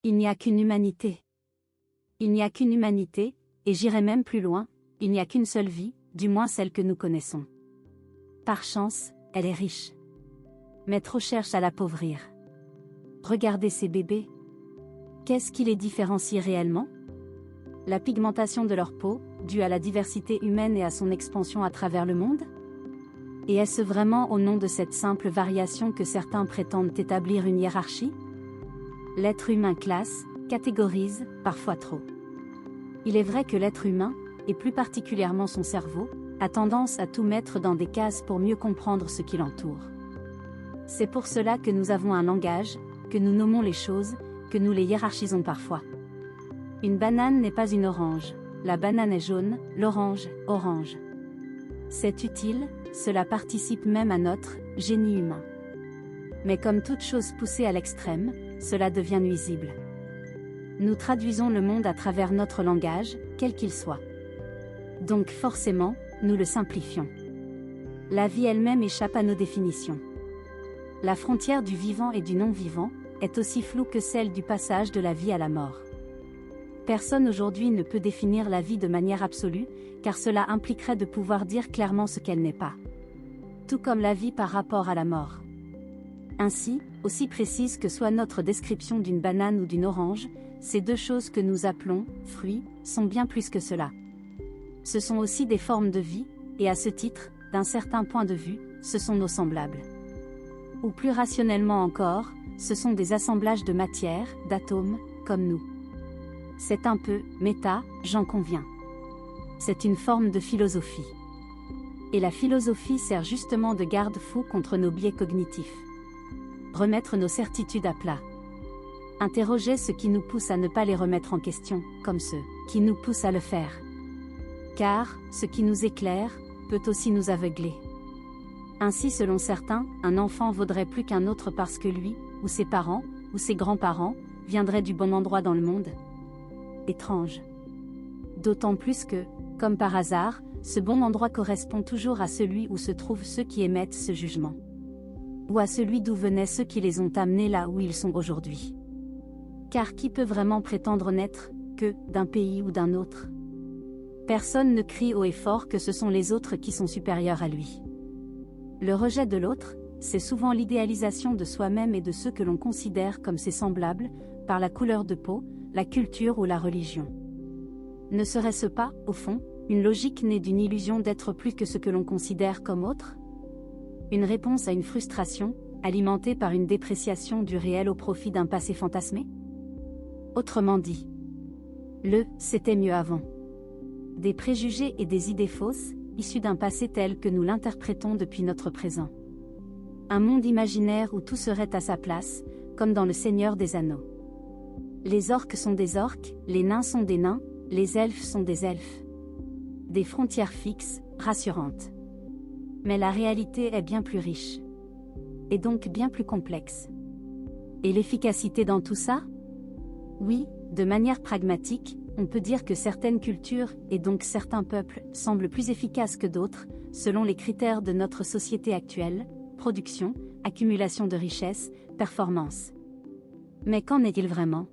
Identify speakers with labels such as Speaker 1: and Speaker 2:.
Speaker 1: Il n'y a qu'une humanité. Il n'y a qu'une humanité, et j'irai même plus loin, il n'y a qu'une seule vie, du moins celle que nous connaissons. Par chance, elle est riche. Mais trop cherche à l'appauvrir. Regardez ces bébés. Qu'est-ce qui les différencie réellement? La pigmentation de leur peau, due à la diversité humaine et à son expansion à travers le monde? Et est-ce vraiment au nom de cette simple variation que certains prétendent établir une hiérarchie? L'être humain classe, catégorise, parfois trop. Il est vrai que l'être humain, et plus particulièrement son cerveau, a tendance à tout mettre dans des cases pour mieux comprendre ce qui l'entoure. C'est pour cela que nous avons un langage, que nous nommons les choses, que nous les hiérarchisons parfois. Une banane n'est pas une orange, la banane est jaune, l'orange, orange. C'est utile, cela participe même à notre génie humain. Mais comme toute chose poussée à l'extrême, cela devient nuisible. Nous traduisons le monde à travers notre langage, quel qu'il soit. Donc forcément, nous le simplifions. La vie elle-même échappe à nos définitions. La frontière du vivant et du non-vivant est aussi floue que celle du passage de la vie à la mort. Personne aujourd'hui ne peut définir la vie de manière absolue, car cela impliquerait de pouvoir dire clairement ce qu'elle n'est pas. Tout comme la vie par rapport à la mort. Ainsi, aussi précise que soit notre description d'une banane ou d'une orange, ces deux choses que nous appelons fruits sont bien plus que cela. Ce sont aussi des formes de vie, et à ce titre, d'un certain point de vue, ce sont nos semblables. Ou plus rationnellement encore, ce sont des assemblages de matière, d'atomes, comme nous. C'est un peu méta, j'en conviens. C'est une forme de philosophie. Et la philosophie sert justement de garde-fou contre nos biais cognitifs. Remettre nos certitudes à plat. Interroger ce qui nous pousse à ne pas les remettre en question, comme ceux qui nous poussent à le faire. Car, ce qui nous éclaire, peut aussi nous aveugler. Ainsi selon certains, un enfant vaudrait plus qu'un autre parce que lui, ou ses parents, ou ses grands-parents, viendraient du bon endroit dans le monde. Étrange. D'autant plus que, comme par hasard, ce bon endroit correspond toujours à celui où se trouvent ceux qui émettent ce jugement. Ou à celui d'où venaient ceux qui les ont amenés là où ils sont aujourd'hui. Car qui peut vraiment prétendre n'être que d'un pays ou d'un autre? Personne ne crie haut et fort que ce sont les autres qui sont supérieurs à lui. Le rejet de l'autre, c'est souvent l'idéalisation de soi-même et de ceux que l'on considère comme ses semblables, par la couleur de peau, la culture ou la religion. Ne serait-ce pas, au fond, une logique née d'une illusion d'être plus que ce que l'on considère comme autre? Une réponse à une frustration, alimentée par une dépréciation du réel au profit d'un passé fantasmé? Autrement dit, c'était mieux avant. Des préjugés et des idées fausses, issus d'un passé tel que nous l'interprétons depuis notre présent. Un monde imaginaire où tout serait à sa place, comme dans Le Seigneur des Anneaux. Les orques sont des orques, les nains sont des nains, les elfes sont des elfes. Des frontières fixes, rassurantes. Mais la réalité est bien plus riche. Et donc bien plus complexe. Et l'efficacité dans tout ça? Oui, de manière pragmatique, on peut dire que certaines cultures, et donc certains peuples, semblent plus efficaces que d'autres, selon les critères de notre société actuelle, production, accumulation de richesses, performance. Mais qu'en est-il vraiment ?